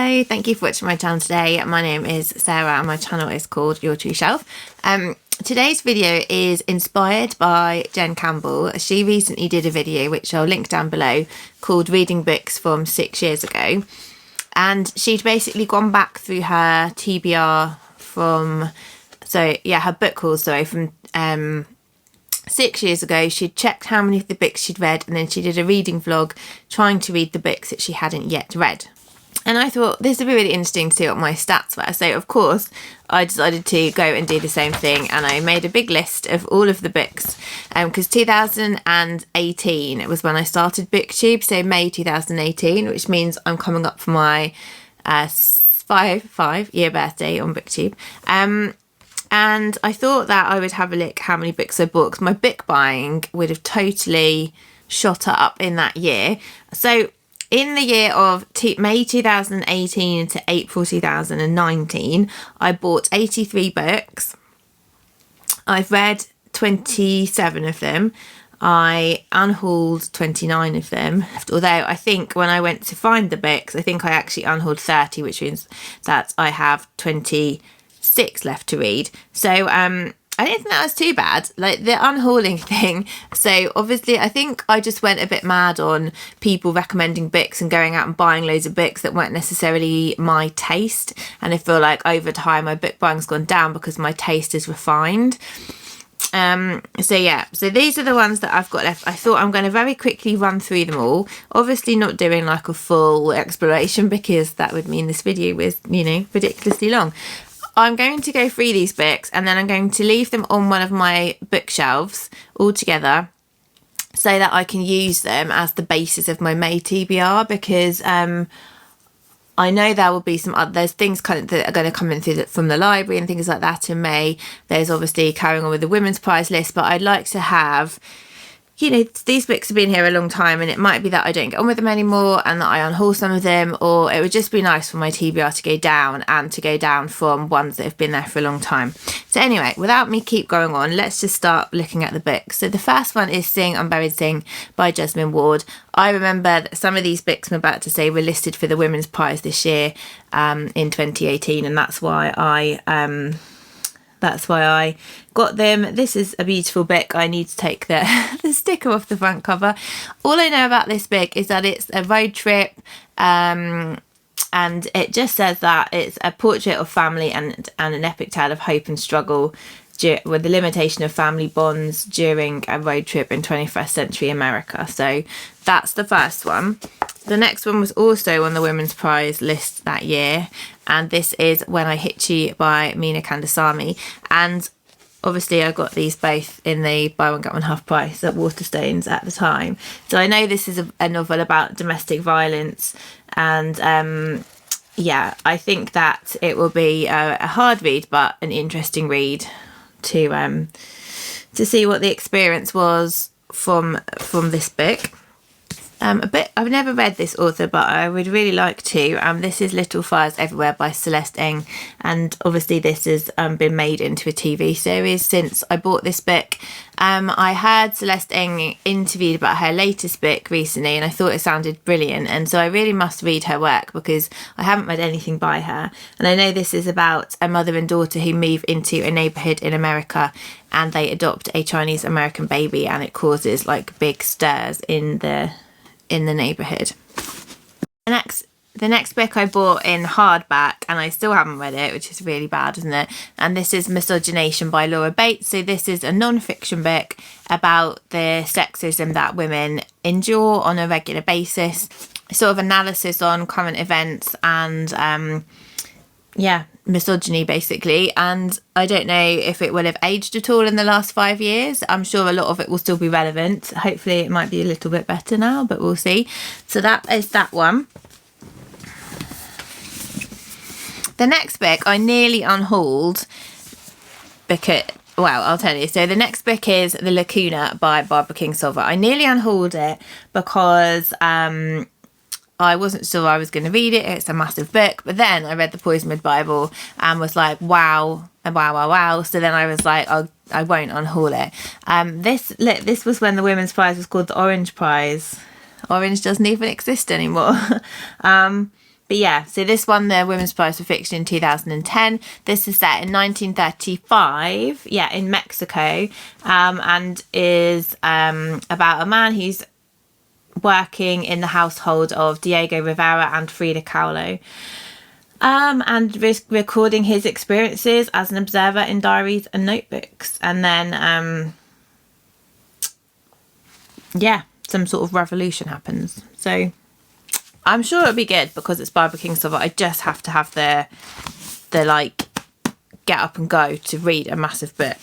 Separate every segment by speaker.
Speaker 1: Hello, thank you for watching my channel today. My name is Sarah and my channel is called Your True Shelf. Today's video is inspired by Jen Campbell. She recently did a video, which I'll link down below, called Reading Books from 6 years ago. And she'd basically gone back through her TBR from, her book haul, from 6 years ago. She'd checked how many of the books she'd read, and then she did a reading vlog trying to read the books that she hadn't yet read. And I thought this would be really interesting to see what my stats were. So of course I decided to go and do the same thing, and I made a big list of all of the books, because 2018 it was when I started Booktube, so May 2018, which means I'm coming up for my 5-year birthday on Booktube. And I thought that I would have a look how many books I bought, because my book buying would have totally shot up in that year. So in the year of May 2018 to April 2019, I bought 83 books. I've read 27 of them. I unhauled 29 of them. Although I think when I went to find the books, I think I actually unhauled 30, which means that I have 26 left to read. So I didn't think that was too bad, like the unhauling thing. So obviously I think I just went a bit mad on people recommending books and going out and buying loads of books that weren't necessarily my taste. And I feel like over time my book buying's gone down because my taste is refined. So these are the ones that I've got left. I thought I'm going to very quickly run through them all, obviously not doing like a full exploration because that would mean this video was, ridiculously long. I'm going to go through these books and then I'm going to leave them on one of my bookshelves all together so that I can use them as the basis of my May TBR, because I know there will be there's things that are going to come in from the library and things like that in May. There's obviously carrying on with the Women's Prize list, but I'd like to have, these books have been here a long time, and it might be that I don't get on with them anymore and that I unhaul some of them, or it would just be nice for my TBR to go down, and to go down from ones that have been there for a long time. So anyway, without me keep going on, let's just start looking at the books. So the first one is Sing Unburied Sing by Jesmyn Ward. I remember that some of these books I'm about to say were listed for the Women's Prize this year in 2018, and that's why I got them. This is a beautiful book. I need to take the sticker off the front cover. All I know about this book is that it's a road trip, and it just says that it's a portrait of family and an epic tale of hope and struggle with the limitation of family bonds during a road trip in 21st century America. So that's the first one. The next one was also on the Women's Prize list that year, and this is When I Hit You by Mina Kandasamy. And obviously I got these both in the buy one get one half price at Waterstones at the time. So I know this is a novel about domestic violence, and I think that it will be a hard read but an interesting read to see what the experience was from this book. I've never read this author, but I would really like to. This is Little Fires Everywhere by Celeste Ng, and obviously this has been made into a TV series since I bought this book. I heard Celeste Ng interviewed about her latest book recently, and I thought it sounded brilliant, and so I really must read her work because I haven't read anything by her. And I know this is about a mother and daughter who move into a neighbourhood in America, and they adopt a Chinese American baby, and it causes like big stirs in the neighbourhood. The next book I bought in hardback, and I still haven't read it, which is really bad, isn't it? And this is Misogynation by Laura Bates. So this is a non-fiction book about the sexism that women endure on a regular basis, sort of analysis on current events and misogyny basically. And I don't know if it will have aged at all in the last 5 years. I'm sure a lot of it will still be relevant. Hopefully it might be a little bit better now, but we'll see. So that is that one. The next book I nearly unhauled because, well, I'll tell you. So the next book is The Lacuna by Barbara Kingsolver. I nearly unhauled it because I wasn't sure I was going to read it. It's a massive book. But then I read the Poisonwood Bible and was like, wow. So then I was like, I won't unhaul it. This was when the Women's Prize was called the Orange Prize. Orange doesn't even exist anymore. But yeah, so this won the Women's Prize for Fiction in 2010. This is set in 1935, in Mexico, and is about a man who's working in the household of Diego Rivera and Frida Kahlo, and recording his experiences as an observer in diaries and notebooks. And then, some sort of revolution happens. So I'm sure it'll be good because it's Barbara Kingsolver. I just have to have the like get up and go to read a massive book.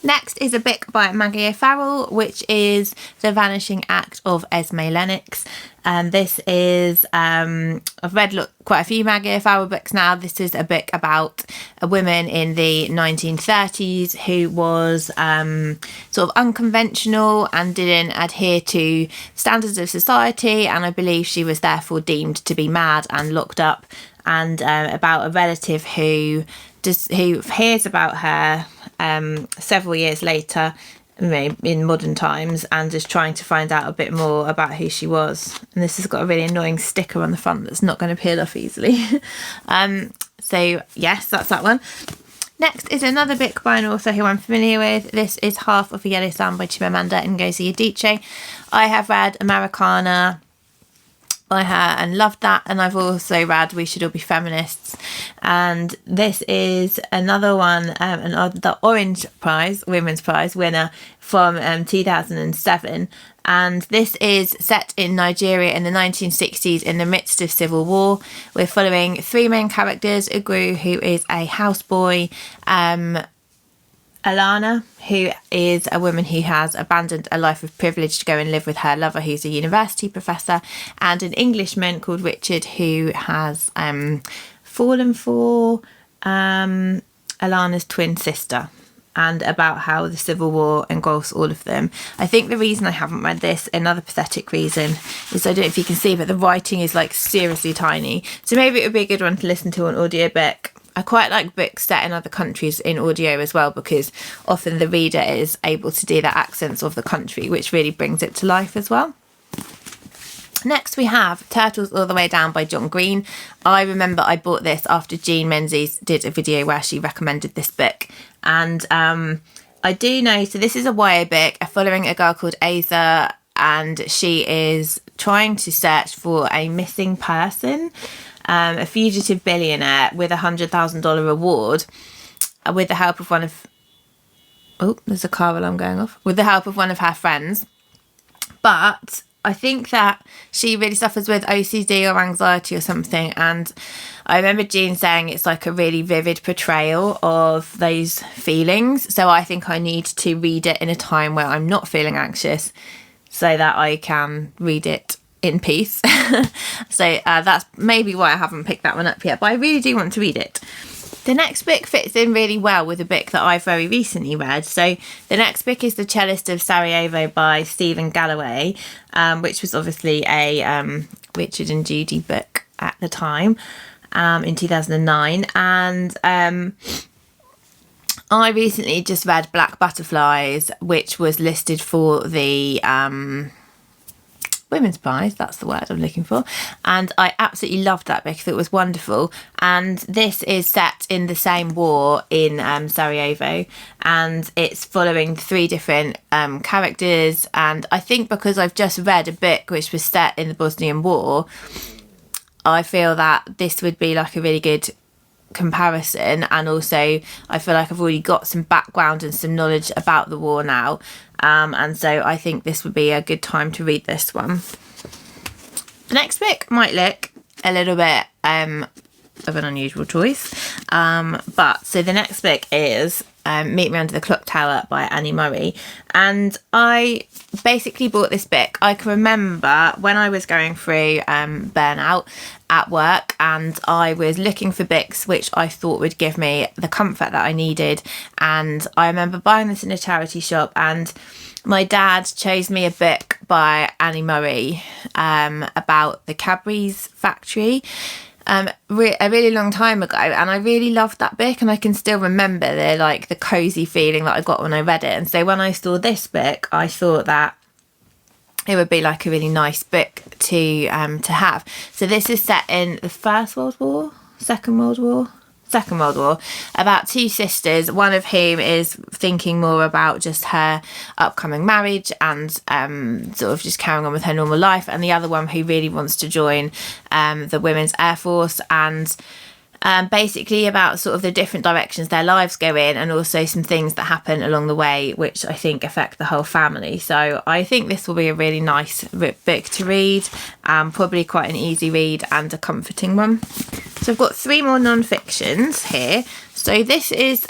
Speaker 1: Next is a book by Maggie O'Farrell, which is The Vanishing Act of Esme Lennox. And this is, I've read quite a few Maggie O'Farrell books now. This is a book about a woman in the 1930s who was sort of unconventional and didn't adhere to standards of society. And I believe she was therefore deemed to be mad and locked up. And about a relative who hears about her several years later in modern times and is trying to find out a bit more about who she was. And this has got a really annoying sticker on the front that's not going to peel off easily. So yes, that's that one. Next is another book by an author who I'm familiar with. This is Half of a Yellow Sun by Chimamanda Ngozi Adichie. I have read Americana by her and loved that, and I've also read We Should All Be Feminists, and this is another one, the Orange Prize, Women's Prize winner from 2007, and this is set in Nigeria in the 1960s in the midst of civil war. We're following three main characters: Ugwu, who is a houseboy, Alana, who is a woman who has abandoned a life of privilege to go and live with her lover, who's a university professor, and an Englishman called Richard, who has fallen for Alana's twin sister, and about how the Civil War engulfs all of them. I think the reason I haven't read this, another pathetic reason, is I don't know if you can see, but the writing is like seriously tiny. So maybe it would be a good one to listen to on audiobook. I quite like books set in other countries in audio as well, because often the reader is able to do the accents of the country, which really brings it to life as well. Next we have Turtles All the Way Down by John Green. I remember I bought this after Jean Menzies did a video where she recommended this book. And I do know, so this is a YA book following a girl called Asa, and she is trying to search for a missing person, a fugitive billionaire with $100,000 reward, with the help of one of... Oh, there's a car alarm going off. With the help of one of her friends. But I think that she really suffers with OCD or anxiety or something. And I remember Jean saying it's like a really vivid portrayal of those feelings. So I think I need to read it in a time where I'm not feeling anxious so that I can read it in peace. So that's maybe why I haven't picked that one up yet, but I really do want to read it. The next book fits in really well with a book that I've very recently read. So the next book is The Cellist of Sarajevo by Stephen Galloway, which was obviously a Richard and Judy book at the time, in 2009. And I recently just read Black Butterflies, which was listed for the Women's Prize, that's the word I'm looking for, and I absolutely loved that book. I thought it was wonderful. And this is set in the same war in Sarajevo, and it's following three different characters. And I think because I've just read a book which was set in the Bosnian War, I feel that this would be like a really good comparison, and also I feel like I've already got some background and some knowledge about the war now, and so I think this would be a good time to read this one. The next book might look a little bit of an unusual choice, but so the next book is Meet Me Under the Clock Tower by Annie Murray, and I basically bought this book. I can remember when I was going through burnout at work, and I was looking for books which I thought would give me the comfort that I needed, and I remember buying this in a charity shop, and my dad chose me a book by Annie Murray about the Cadbury's factory, a really long time ago, and I really loved that book, and I can still remember the cozy feeling that I got when I read it. And so when I saw this book, I thought that it would be like a really nice book to have. So this is set in the First World War, Second World War, about two sisters, one of whom is thinking more about just her upcoming marriage and sort of just carrying on with her normal life, and the other one who really wants to join the Women's Air Force, and basically about sort of the different directions their lives go in, and also some things that happen along the way which I think affect the whole family. So I think this will be a really nice book to read, probably quite an easy read and a comforting one. So I've got 3 more non-fictions here. So this is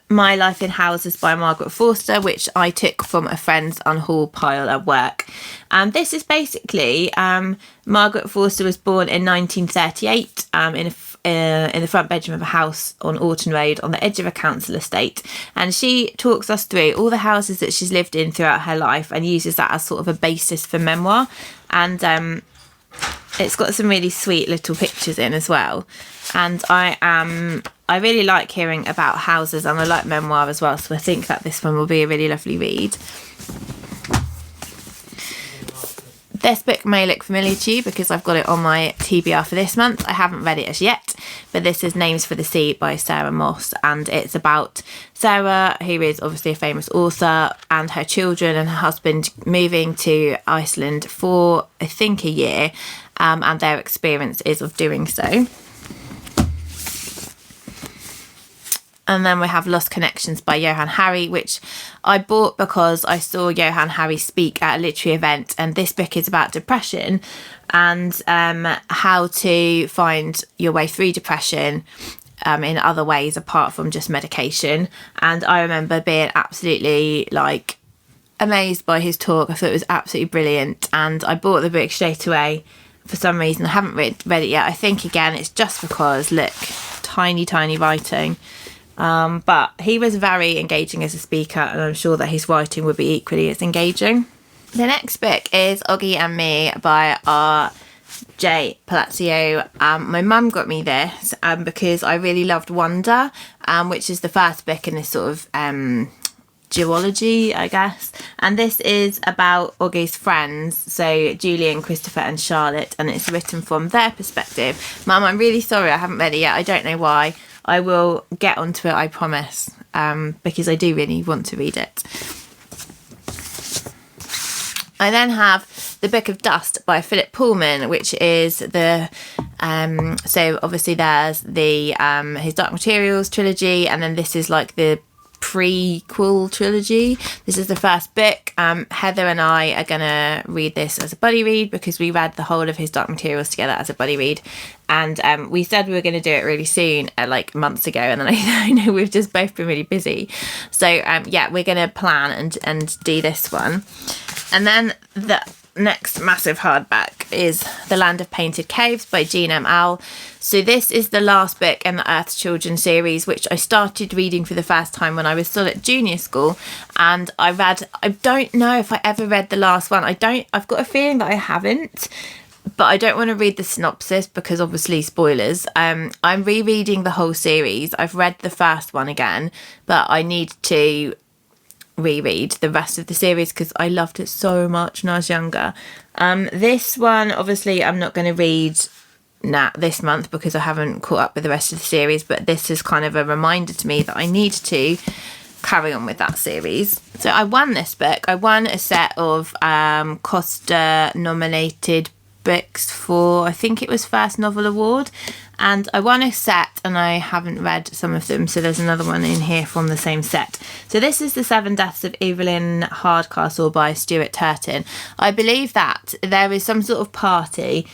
Speaker 1: My Life in Houses by Margaret Forster, which I took from a friend's unhaul pile at work. And this is basically Margaret Forster was born in 1938 in the front bedroom of a house on Orton Road on the edge of a council estate, and she talks us through all the houses that she's lived in throughout her life and uses that as sort of a basis for memoir. And it's got some really sweet little pictures in as well, and I really like hearing about houses, and I like memoir as well, so I think that this one will be a really lovely read. This book may look familiar to you because I've got it on my TBR for this month. I haven't read it as yet, but this is Names for the Sea by Sarah Moss, and it's about Sarah, who is obviously a famous author, and her children and her husband moving to Iceland for, I think, a year, and their experiences of doing so. And then we have Lost Connections by Johann Hari, which I bought because I saw Johann Hari speak at a literary event, and this book is about depression and how to find your way through depression in other ways apart from just medication. And I remember being absolutely amazed by his talk. I thought it was absolutely brilliant, and I bought the book straight away. For some reason I haven't read it yet. I think again it's just because, look, tiny writing. But he was very engaging as a speaker, and I'm sure that his writing would be equally as engaging. The next book is Oggy and Me by R.J. Palazzo. My mum got me this because I really loved Wonder, which is the first book in this sort of duology, I guess. And this is about Oggy's friends, so Julian, Christopher and Charlotte, and it's written from their perspective. Mum, I'm really sorry I haven't read it yet. I don't know why. I will get onto it, I promise, because I do really want to read it. I then have The Book of Dust by Philip Pullman, which is the so obviously there's the his Dark Materials trilogy, and then this is like the prequel trilogy. This is the first book. Heather and I are gonna read this as a buddy read because we read the whole of his Dark Materials together as a buddy read, and we said we were going to do it really soon, months ago, and then I know we've just both been really busy, so yeah, we're gonna plan and do this one. And then the next massive hardback is The Land of Painted Caves by Jean M. Al. So this is the last book in the Earth's Children series, which I started reading for the first time when I was still at junior school, and I don't know if I ever read the last one. I've got a feeling that I haven't, but I don't want to read the synopsis because obviously spoilers. I'm rereading the whole series. I've read the first one again, but I need to reread the rest of the series because I loved it so much when I was younger. This one, obviously, I'm not going to read this month because I haven't caught up with the rest of the series, but this is kind of a reminder to me that I need to carry on with that series. So I won this book. I won a set of Costa nominated books for, I think it was First Novel Award, and I won a set and I haven't read some of them, so there's another one in here from the same set. So this is The Seven Deaths of Evelyn Hardcastle by Stuart Turton. I believe that there is some sort of party.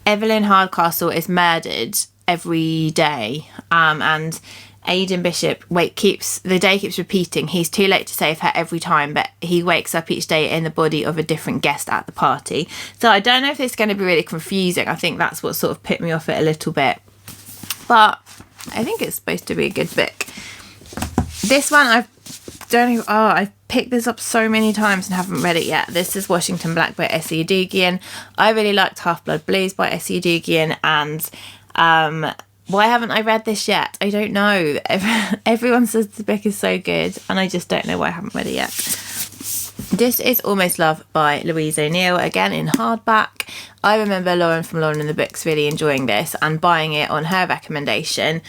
Speaker 1: Evelyn Hardcastle is murdered every day, and Aidan Bishop the day keeps repeating. He's too late to save her every time, but he wakes up each day in the body of a different guest at the party. So I don't know if it's going to be really confusing. I think that's what sort of put me off it a little bit, but I think it's supposed to be a good book. This one I've picked this up so many times and haven't read it yet. This is Washington Black by Essie Adugian. I really liked Half-Blood Blues by Essie Adugian, and why haven't I read this yet? I don't know. Everyone says the book is so good, and I just don't know why I haven't read it yet. This is Almost Love by Louise O'Neill, again in hardback. I remember Lauren from Lauren and the Books really enjoying this and buying it on her recommendation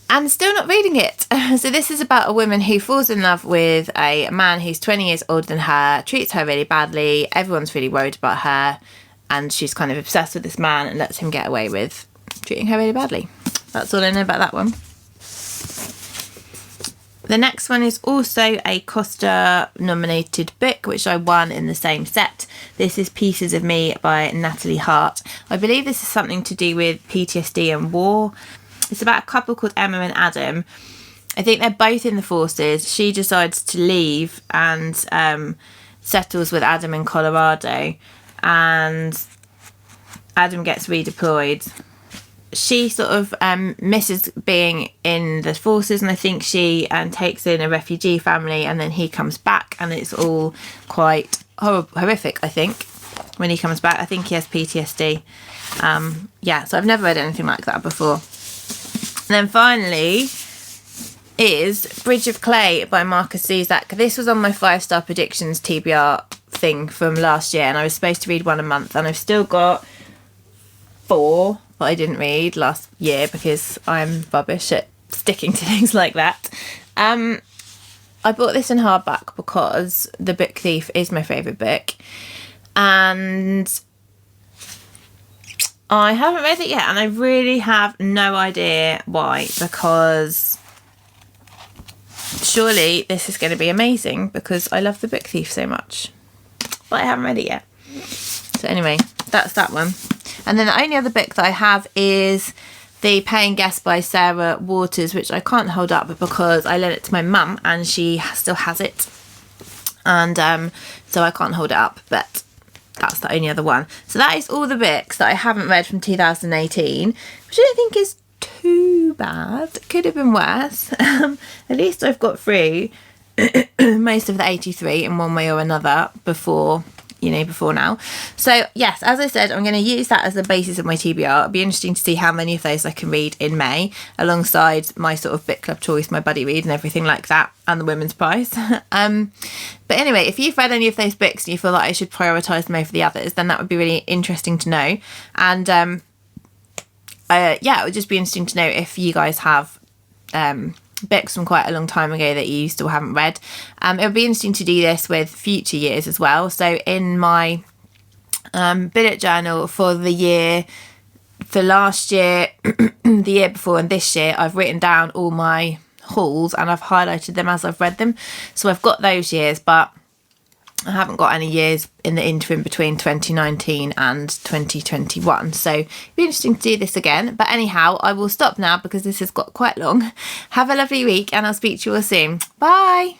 Speaker 1: and still not reading it. So this is about a woman who falls in love with a man who's 20 years older than her, treats her really badly, everyone's really worried about her, and she's kind of obsessed with this man and lets him get away with treating her really badly. That's all I know about that one. The next one is also a Costa nominated book, which I won in the same set. This is Pieces of Me by Natalie Hart. I believe this is something to do with PTSD and war. It's about a couple called Emma and Adam. I think they're both in the forces. She decides to leave and settles with Adam in Colorado, and Adam gets redeployed. She sort of misses being in the forces, and I think she takes in a refugee family, and then he comes back, and it's all quite horrific, I think, when he comes back. I think he has PTSD. Yeah, so I've never read anything like that before. And then finally is Bridge of Clay by Marcus Zuzak. This was on my 5-star predictions TBR thing from last year, and I was supposed to read one a month, and I've still got 4 that I didn't read last year because I'm rubbish at sticking to things like that. I bought this in hardback because The Book Thief is my favourite book, and I haven't read it yet, and I really have no idea why, because surely this is going to be amazing because I love The Book Thief so much, but I haven't read it yet. So anyway, that's that one. And then the only other book that I have is The Paying Guest by Sarah Waters, which I can't hold up because I lent it to my mum and she still has it, and so I can't hold it up, but that's the only other one. So that is all the books that I haven't read from 2018, which I don't think is too bad. It could have been worse. At least I've got through most of the 83 in one way or another before now. So yes, as I said, I'm going to use that as the basis of my TBR. It'll be interesting to see how many of those I can read in May, alongside my sort of book club choice, my buddy read and everything like that, and the women's prize. But anyway, if you've read any of those books and you feel like I should prioritise them over the others, then that would be really interesting to know. And yeah, it would just be interesting to know if you guys have books from quite a long time ago that you still haven't read. It would be interesting to do this with future years as well. So in my bullet journal for last year, the year before and this year, I've written down all my hauls and I've highlighted them as I've read them. So I've got those years, but I haven't got any years in the interim between 2019 and 2021. So it'd be interesting to do this again. But anyhow, I will stop now because this has got quite long. Have a lovely week and I'll speak to you all soon. Bye.